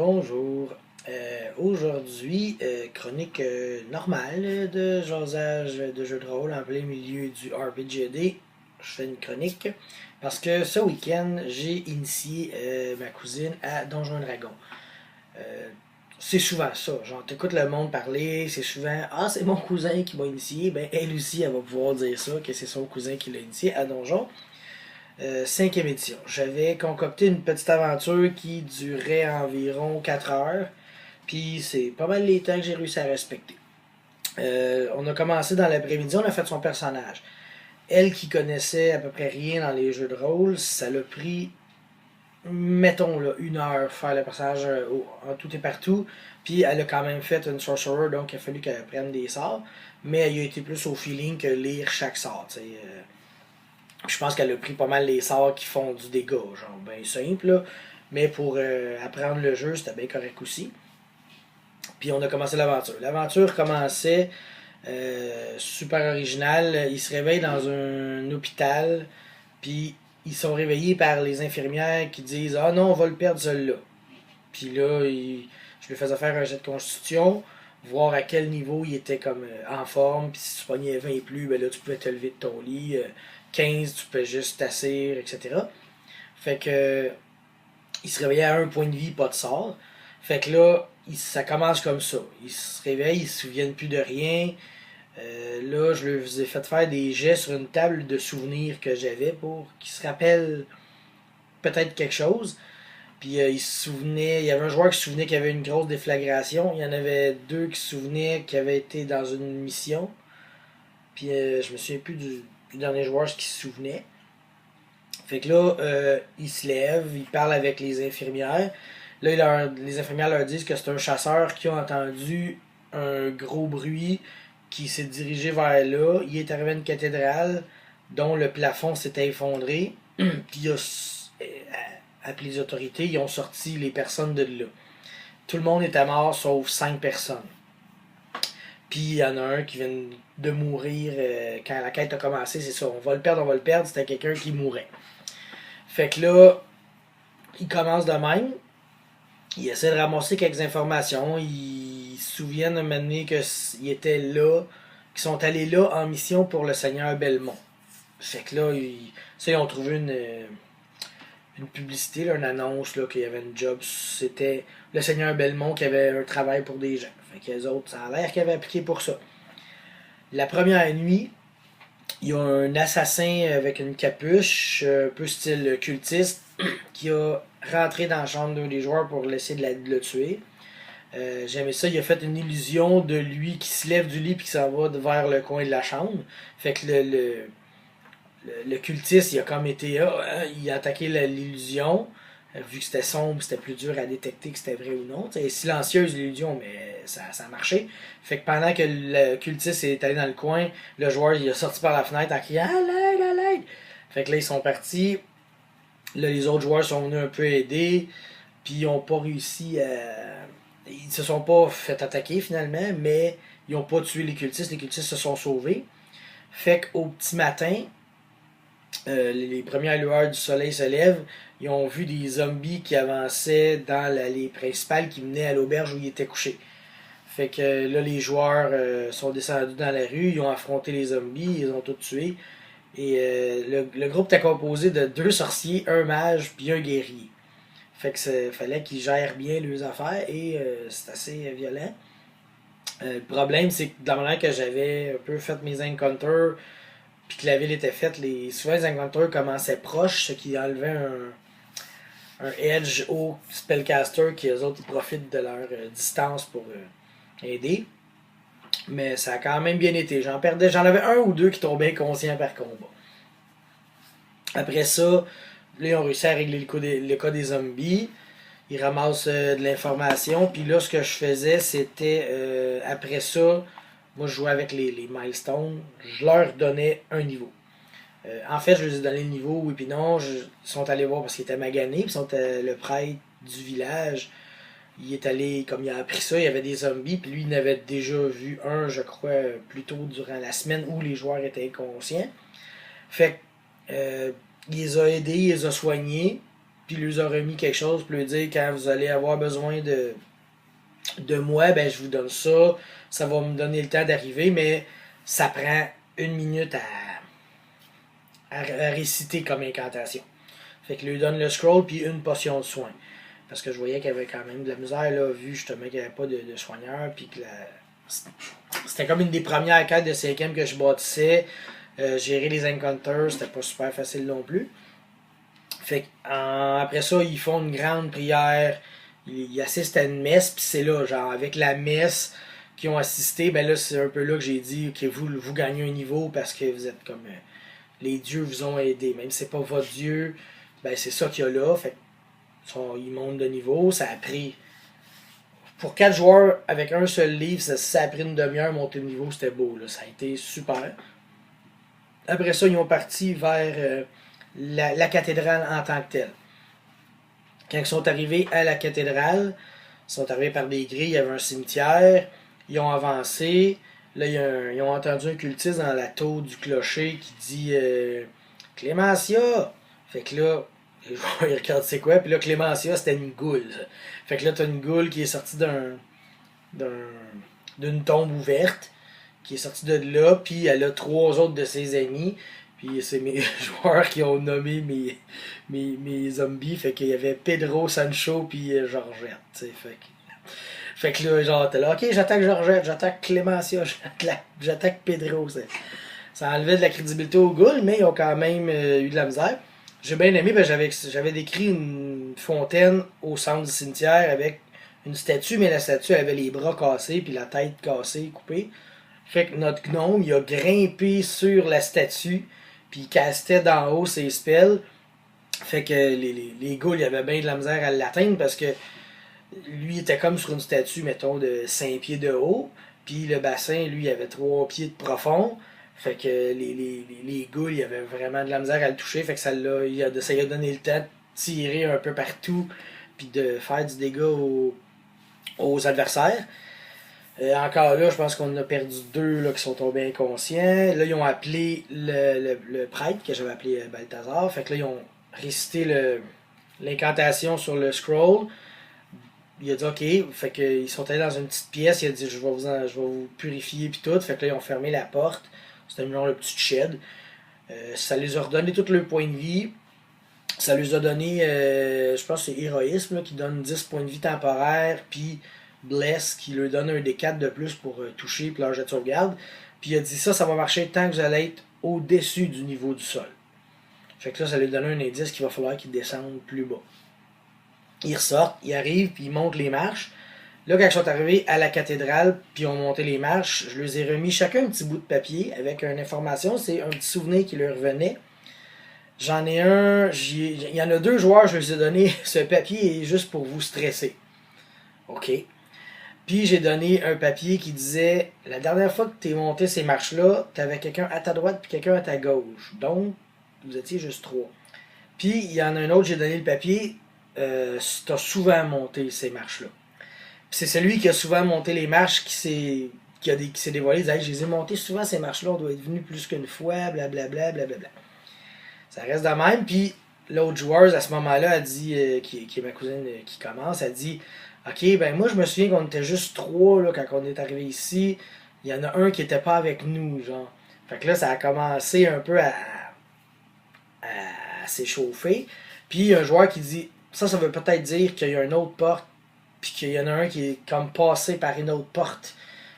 Bonjour. Aujourd'hui, chronique normale de jasage de jeux de rôle en plein milieu du RPGD. Je fais une chronique parce que ce week-end, j'ai initié ma cousine à Donjons et Dragons. Euh, c'est souvent ça. Genre, t'écoutes le monde parler, c'est souvent ah, c'est mon cousin qui m'a initié. Ben, elle aussi, elle va pouvoir dire ça, que c'est son cousin qui l'a initié à Donjon. Cinquième édition. J'avais concocté une petite aventure qui durait environ 4 heures. Puis c'est pas mal les temps que j'ai réussi à respecter. On a commencé dans l'après-midi, on a fait son personnage. Elle qui connaissait à peu près rien dans les jeux de rôle, ça l'a pris, mettons là, 1 heure faire le personnage en tout et partout. Puis elle a quand même fait une sorcerer, donc il a fallu qu'elle prenne des sorts. Mais elle a été plus au feeling que lire chaque sort. Je pense qu'elle a pris pas mal les sorts qui font du dégât, genre ben simple. Là. Mais pour apprendre le jeu, c'était bien correct aussi. Puis on a commencé l'aventure. L'aventure commençait super original. Ils se réveillent dans un hôpital, puis ils sont réveillés par les infirmières qui disent ah non, on va le perdre celui-là. Puis là, je lui faisais faire un jet de constitution, voir à quel niveau il était comme en forme. Puis si tu pognais 20 et plus, ben là, tu pouvais te lever de ton lit. 15, tu peux juste t'asseoir, etc. Fait que il se réveillait à un point de vie, pas de sort. Fait que là, ça commence comme ça. Ils se réveillent, ils se souviennent plus de rien. Là, je leur ai fait faire des jets sur une table de souvenirs que j'avais pour qu'ils se rappellent peut-être quelque chose. Puis ils se souvenaient, il y avait un joueur qui se souvenait qu'il y avait une grosse déflagration. Il y en avait deux qui se souvenaient qu'ils avaient été dans une mission. Puis je me souviens plus du dernier joueur qui se souvenait. Fait que là, ils se lèvent, ils parlent avec les infirmières. Là, les infirmières leur disent que c'est un chasseur qui a entendu un gros bruit qui s'est dirigé vers là. Il est arrivé à une cathédrale dont le plafond s'était effondré. Puis il a appelé les autorités, ils ont sorti les personnes de là. Tout le monde était mort sauf 5 personnes. Puis il y en a un qui vient de mourir quand la quête a commencé, c'est ça. On va le perdre, on va le perdre. C'était quelqu'un qui mourait. Fait que là, il commence de même. Il essaie de ramasser quelques informations. Ils se souviennent un moment donné qu'ils étaient là, qu'ils sont allés là en mission pour le Seigneur Belmont. Fait que là, ils ont trouvé une publicité, là, une annonce là, qu'il y avait une job. C'était le Seigneur Belmont qui avait un travail pour des gens. Fait que les autres, ça a l'air qu'ils avaient appliqué pour ça. La première nuit, il y a un assassin avec une capuche, un peu style cultiste, qui a rentré dans la chambre d'un des joueurs pour essayer de le tuer. J'aimais ça, il a fait une illusion de lui qui se lève du lit et qui s'en va vers le coin de la chambre. Fait que le cultiste, il a comme été il a attaqué l'illusion. Vu que c'était sombre, c'était plus dur à détecter que c'était vrai ou non. C'est silencieuse l'illusion, mais ça a marché. Fait que pendant que le cultiste est allé dans le coin, le joueur il a sorti par la fenêtre en criant à l'aide, à l'aide. Fait que là, ils sont partis. Là, les autres joueurs sont venus un peu aider. Puis ils n'ont pas réussi à. Ils se sont pas fait attaquer finalement, mais ils n'ont pas tué les cultistes. Les cultistes se sont sauvés. Fait qu'au petit matin, les premières lueurs du soleil se lèvent. Ils ont vu des zombies qui avançaient dans l'allée principale qui menait à l'auberge où ils étaient couchés. Fait que là, les joueurs sont descendus dans la rue, ils ont affronté les zombies, ils ont tous tué. Et le groupe était composé de 2 sorciers, un mage puis un guerrier. Fait que fallait qu'ils gèrent bien leurs affaires et c'est assez violent. Le problème, c'est que dans la manière que j'avais un peu fait mes encounters, puis que la ville était faite, souvent les encounters commençaient proches, ce qui enlevait un edge au spellcaster qui eux autres ils profitent de leur distance pour aider. Mais ça a quand même bien été. J'en avais un ou deux qui tombaient inconscients par combat. Après ça, là, ils ont réussi à régler le cas des zombies. Ils ramassent de l'information. Puis là, ce que je faisais, c'était après ça, moi je jouais avec les milestones. Je leur donnais un niveau. En fait, je leur ai donné le niveau, oui puis non. Ils sont allés voir parce qu'ils étaient maganés. Puis le prêtre du village, il est allé, comme il a appris ça, il y avait des zombies. Puis lui, il en avait déjà vu un, je crois, plus tôt durant la semaine où les joueurs étaient inconscients. Fait que, il les a aidés, il les a soignés. puis il leur a remis quelque chose pour lui dire quand vous allez avoir besoin de moi, ben je vous donne ça, ça va me donner le temps d'arriver, mais ça prend 1 minute à réciter comme incantation. Fait qu'il lui donne le scroll puis une potion de soin. Parce que je voyais qu'il y avait quand même de la misère, là, vu justement qu'il n'y avait pas de soigneur, puis que c'était comme une des premières quêtes de 5e que je bâtissais. Gérer les encounters, c'était pas super facile non plus. Fait après ça, ils font une grande prière, ils assistent à une messe, puis c'est là, genre, avec la messe qu'ils ont assisté, ben là, c'est un peu là que j'ai dit que vous gagnez un niveau parce que vous êtes comme. Les dieux vous ont aidé. Même si c'est pas votre dieu, ben c'est ça qu'il y a là. Fait ils montent de niveau. Ça a pris. Pour 4 joueurs avec un seul livre, ça a pris une demi-heure monter de niveau. C'était beau. Là. Ça a été super. Après ça, ils ont parti vers la cathédrale en tant que telle. Quand ils sont arrivés à la cathédrale, ils sont arrivés par des grilles, il y avait un cimetière. Ils ont avancé. Là, ils ont entendu un cultiste dans la tour du clocher qui dit Clémentia! Fait que là, les joueurs ils regardent c'est quoi, puis là, Clémentia, c'était une goule. Ça. Fait que là, t'as une goule qui est sortie d'une tombe ouverte, qui est sortie de là, puis elle a 3 autres de ses amis. Puis c'est mes joueurs qui ont nommé mes zombies. Fait qu'il y avait Pedro, Sancho, puis Georgette. Fait que là, genre, t'es là, ok, j'attaque Georgette, j'attaque Clémentia, j'attaque Pedro. Ça enlevait de la crédibilité aux ghouls, mais ils ont quand même eu de la misère. J'ai bien aimé, ben j'avais décrit une fontaine au centre du cimetière avec une statue, mais la statue avait les bras cassés, puis la tête cassée, coupée. Fait que notre gnome, il a grimpé sur la statue, puis il castait d'en haut ses spells. Fait que les ghouls, il avait bien de la misère à l'atteindre parce que lui était comme sur une statue, mettons, de 5 pieds de haut. Puis le bassin, lui, il avait 3 pieds de profond. Fait que les ghouls, il avait vraiment de la misère à le toucher. Fait que ça lui a donné le temps de tirer un peu partout. Puis de faire du dégât aux adversaires. Encore là, je pense qu'on a perdu 2 là, qui sont tombés inconscients. Là, ils ont appelé le prêtre, que j'avais appelé Balthazar. Fait que là, ils ont récité l'incantation sur le scroll. Il a dit OK, fait qu'ils sont allés dans une petite pièce, il a dit je vais vous purifier puis tout, fait que là ils ont fermé la porte, c'était un genre de petit shed. Ça les a redonné tout le point de vie. Ça les a donné, je pense que c'est héroïsme là, qui donne 10 points de vie temporaires, puis Bless qui leur donne un D4 de plus pour toucher puis leur jet de sauvegarde. Puis il a dit ça va marcher tant que vous allez être au-dessus du niveau du sol. Fait que là, ça lui donne un indice qu'il va falloir qu'ils descendent plus bas. Ils ressortent, ils arrivent, puis ils montent les marches. Là, quand ils sont arrivés à la cathédrale, puis ils ont monté les marches, je leur ai remis chacun un petit bout de papier avec une information. C'est un petit souvenir qui leur revenait. J'en ai un, il y en a 2 joueurs, je leur ai donné ce papier juste pour vous stresser. OK. Puis j'ai donné un papier qui disait la dernière fois que tu es monté ces marches-là, tu avais quelqu'un à ta droite puis quelqu'un à ta gauche. Donc, vous étiez juste 3. Puis il y en a un autre, j'ai donné le papier. Tu as souvent monté ces marches-là. Puis c'est celui qui a souvent monté les marches qui s'est dévoilé, il disait hey, je les ai montées souvent ces marches-là, on doit être venu plus qu'une fois, blablabla, blablabla. Ça reste de même, puis l'autre joueuse à ce moment-là a dit, qui est ma cousine qui commence, a dit OK, ben moi je me souviens qu'on était juste 3 là, quand on est arrivé ici, il y en a un qui était pas avec nous, genre. Fait que là, ça a commencé un peu à s'échauffer. Puis il y a un joueur qui dit ça veut peut-être dire qu'il y a une autre porte, puis qu'il y en a un qui est comme passé par une autre porte.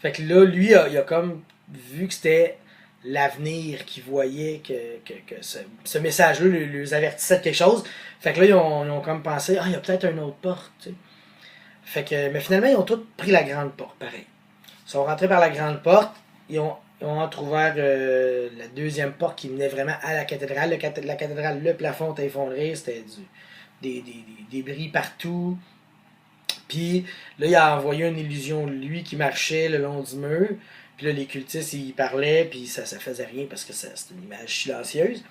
Fait que là, lui, il a comme vu que c'était l'avenir qu'il voyait, que ce message-là les avertissait de quelque chose. Fait que là, ils ont comme pensé, il y a peut-être une autre porte, tu sais. Fait que, mais finalement, ils ont tous pris la grande porte, pareil. Ils sont rentrés par la grande porte, ils ont entrouvert la deuxième porte qui menait vraiment à la cathédrale. La cathédrale, le plafond était effondré, c'était des débris partout. Puis là, il a envoyé une illusion de lui qui marchait le long du mur. Puis là, les cultistes, ils parlaient, puis ça faisait rien parce que c'était une image silencieuse.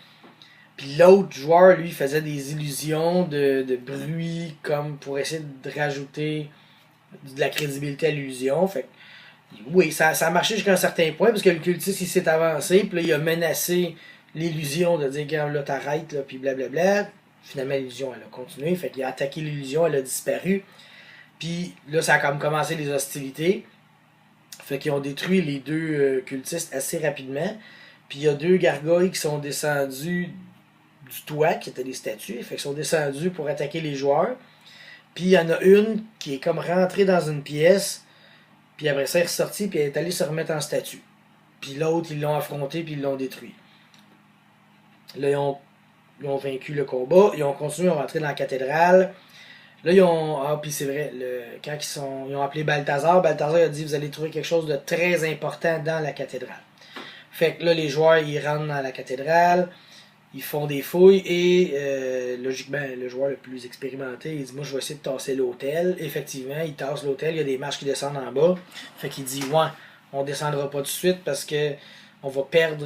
Puis l'autre joueur, lui, faisait des illusions de bruit comme pour essayer de rajouter de la crédibilité à l'illusion. Fait que, oui, ça a marché jusqu'à un certain point parce que le cultiste, il s'est avancé, puis là, il a menacé l'illusion de dire, regarde, là, t'arrêtes, là, puis blablabla. finalement, l'illusion, elle a continué. Fait qu'il a attaqué l'illusion, elle a disparu. Puis là, ça a comme commencé les hostilités. Fait qu'ils ont détruit les deux cultistes assez rapidement. Puis il y a deux gargoyles qui sont descendus du toit, qui étaient des statues. Fait qu'ils sont descendus pour attaquer les joueurs. Puis il y en a une qui est comme rentrée dans une pièce. Puis après ça, elle est ressortie, puis elle est allée se remettre en statue. Puis l'autre, ils l'ont affronté, puis ils l'ont détruit. Là, ils ont vaincu le combat. Ils ont continué à rentrer dans la cathédrale. Là, ils ont. Ah, puis c'est vrai, quand ils ont appelé Balthazar, Balthazar a dit vous allez trouver quelque chose de très important dans la cathédrale. Fait que là, les joueurs, ils rentrent dans la cathédrale, ils font des fouilles et logiquement, le joueur le plus expérimenté, il dit moi, je vais essayer de tasser l'hôtel. Effectivement, il tasse l'hôtel, il y a des marches qui descendent en bas. Fait qu'il dit ouais, on descendra pas tout de suite parce que on va perdre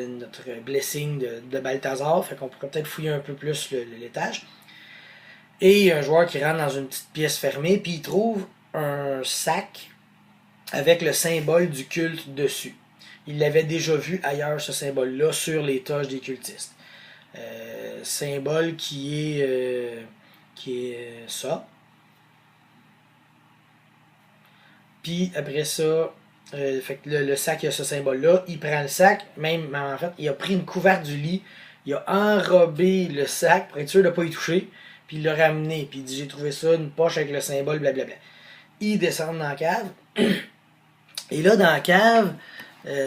notre blessing de Balthazar. Fait qu'on pourrait peut-être fouiller un peu plus l'étage. Et il y a un joueur qui rentre dans une petite pièce fermée, puis il trouve un sac avec le symbole du culte dessus. Il l'avait déjà vu ailleurs, ce symbole-là, sur les toges des cultistes. Symbole qui est ça. Puis après ça, fait que le sac, il a ce symbole-là. Il prend le sac, même en fait, il a pris une couverte du lit, il a enrobé le sac pour être sûr de ne pas y toucher. Puis il l'a ramené, puis il dit j'ai trouvé ça, une poche avec le symbole, blablabla. Ils descendent dans la cave. Et là, dans la cave,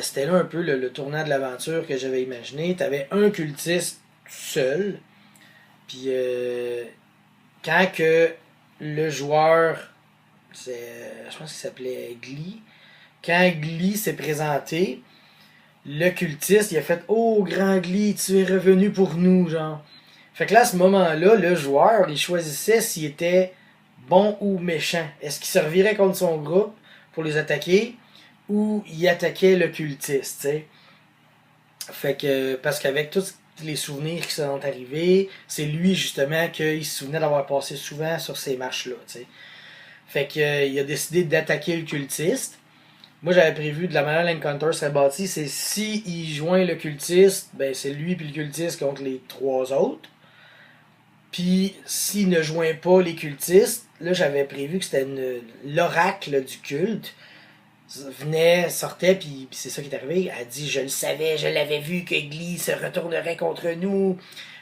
c'était là un peu le tournant de l'aventure que j'avais imaginé. T'avais un cultiste seul. Puis quand que le joueur, je pense qu'il s'appelait Glee, quand Glee s'est présenté, le cultiste, il a fait oh grand Glee, tu es revenu pour nous, genre. Fait que là, à ce moment-là, le joueur, il choisissait s'il était bon ou méchant. Est-ce qu'il se revirait contre son groupe pour les attaquer ou il attaquait le cultiste, tu sais. Fait que, parce qu'avec tous les souvenirs qui sont arrivés, c'est lui justement qu'il se souvenait d'avoir passé souvent sur ces marches-là, tu sais. Fait que, il a décidé d'attaquer le cultiste. Moi, j'avais prévu de la manière dont l'encounter serait bâti, c'est si il joint le cultiste, ben c'est lui puis le cultiste contre les trois autres. Puis, s'il ne joint pas les cultistes, là, j'avais prévu que c'était l'oracle du culte. Sortait, puis c'est ça qui est arrivé. Elle dit je le savais, je l'avais vu que Glee se retournerait contre nous.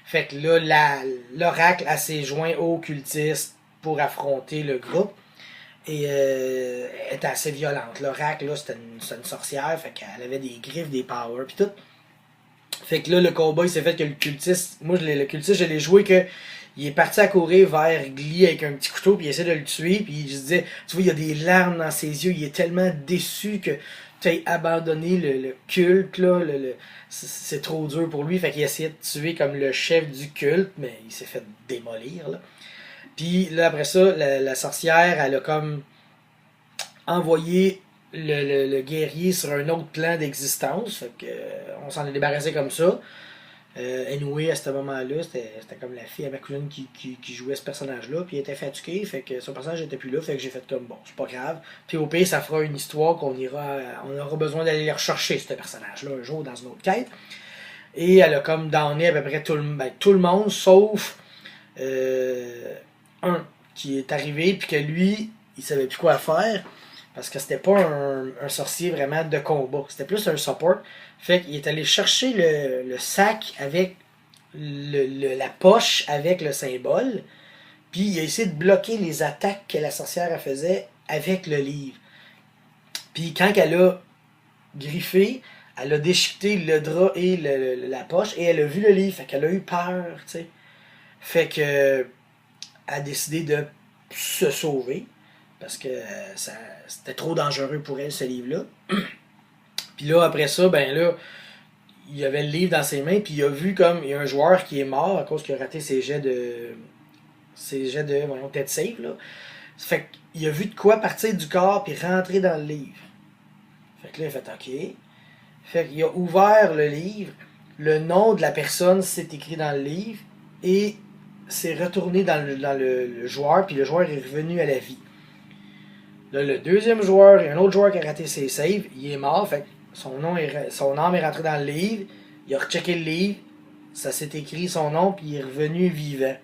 Fait que là, l'oracle a s'est joint aux cultistes pour affronter le groupe. Et elle était assez violente. L'oracle, là, c'était une sorcière, fait qu'elle avait des griffes, des powers, puis tout. Fait que là, le combat, il s'est fait que le cultiste, moi, le cultiste, je l'ai joué que il est parti à courir vers Glee avec un petit couteau, puis il essaie de le tuer, puis il se disait, tu vois, il y a des larmes dans ses yeux, il est tellement déçu que tu aies abandonné le culte, là, c'est trop dur pour lui, fait qu'il essayait de tuer comme le chef du culte, mais il s'est fait démolir, là. Puis là, après ça, la sorcière, elle a comme envoyé le guerrier sur un autre plan d'existence, fait que on s'en est débarrassé comme ça. Anyway, à ce moment-là, c'était comme la fille à ma cousine qui jouait ce personnage-là, puis elle était fatiguée, fait que son personnage n'était plus là, fait que j'ai fait comme bon, c'est pas grave. Puis au pire, ça fera une histoire on aura besoin d'aller les rechercher, ce personnage-là, un jour dans une autre quête. Et elle a comme downé à peu près tout le monde, sauf un qui est arrivé, puis que lui, il savait plus quoi faire, parce que c'était pas un sorcier vraiment de combat, c'était plus un support. Fait qu'il est allé chercher le sac avec la poche avec le symbole, puis il a essayé de bloquer les attaques que la sorcière faisait avec le livre. Puis quand elle a griffé, elle a déchiqueté le drap et la poche, et elle a vu le livre, fait qu'elle a eu peur, tu sais. Fait que elle a décidé de se sauver, parce que c'était trop dangereux pour elle, ce livre-là. Puis là, après ça, ben là, il avait le livre dans ses mains, puis il a vu comme il y a un joueur qui est mort à cause qu'il a raté ses jets de voyons, tête save, là. Fait qu'il a vu de quoi partir du corps puis rentrer dans le livre. Fait que là, il a fait OK. Fait qu'il a ouvert le livre, le nom de la personne s'est écrit dans le livre, et s'est retourné dans le joueur, puis le joueur est revenu à la vie. Là, le deuxième joueur, il y a un autre joueur qui a raté ses saves, il est mort, fait que son âme est rentrée dans le livre, il a rechecké le livre, ça s'est écrit son nom, puis il est revenu vivant.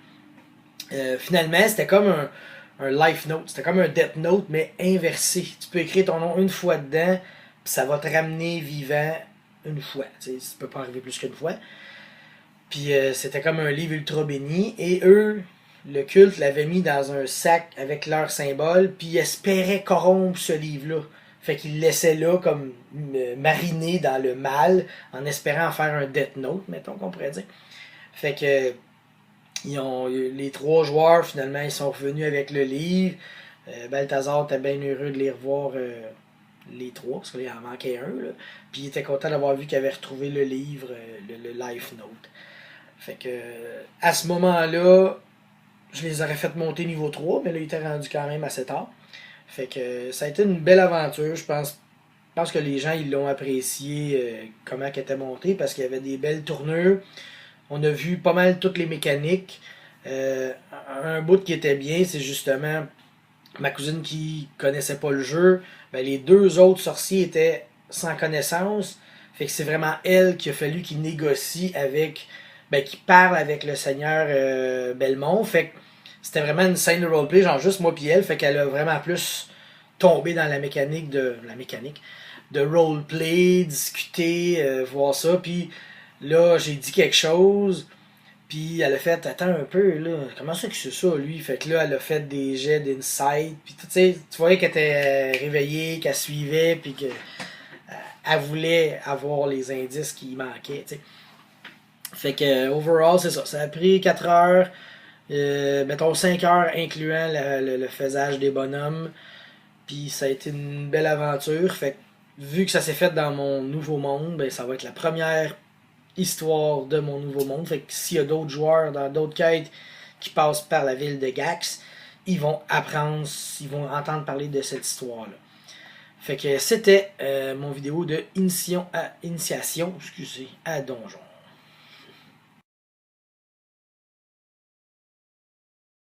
Finalement, c'était comme un life note, c'était comme un death note, mais inversé. Tu peux écrire ton nom une fois dedans, puis ça va te ramener vivant une fois. Tu sais, ça peut pas arriver plus qu'une fois. Puis c'était comme un livre ultra béni, et eux, le culte l'avait mis dans un sac avec leur symbole, puis ils espéraient corrompre ce livre-là. Fait qu'ils le laissaient là comme mariner dans le mal, en espérant en faire un death note, mettons qu'on pourrait dire. Fait que les 3 joueurs, finalement, ils sont revenus avec le livre. Balthazar était bien heureux de les revoir, les 3, parce qu'il en manquait un. Là. Puis il était content d'avoir vu qu'il avait retrouvé le livre, le Life Note. Fait que, à ce moment-là, je les aurais fait monter niveau 3, mais là, il était rendu quand même assez tard. Fait que ça a été une belle aventure, je pense. Je pense que les gens ils l'ont apprécié comment elle était montée parce qu'il y avait des belles tournures. On a vu pas mal toutes les mécaniques. Un bout qui était bien, c'est justement ma cousine qui connaissait pas le jeu. Ben, les 2 autres sorciers étaient sans connaissance. Fait que c'est vraiment elle qui a fallu qu'il négocie avec. Ben, qui parle avec le seigneur Belmont. Fait que c'était vraiment une scène de roleplay, genre juste moi puis elle. Fait qu'elle a vraiment plus tombé dans la mécanique de roleplay, discuter, voir ça. Puis là, j'ai dit quelque chose. Puis elle a fait, attends un peu, là, comment ça que c'est ça, lui? Fait que là, elle a fait des jets d'insight. Puis tu sais, tu voyais qu'elle était réveillée, qu'elle suivait, puis qu'elle voulait avoir les indices qui manquaient, tu sais. Fait que, overall, c'est ça. Ça a pris 4 heures, mettons 5 heures, incluant le faisage des bonhommes. Puis ça a été une belle aventure. Fait que, vu que ça s'est fait dans mon nouveau monde, ben ça va être la première histoire de mon nouveau monde. Fait que s'il y a d'autres joueurs dans d'autres quêtes qui passent par la ville de Gax, ils vont apprendre, ils vont entendre parler de cette histoire-là. Fait que c'était mon vidéo de initiation à Donjon.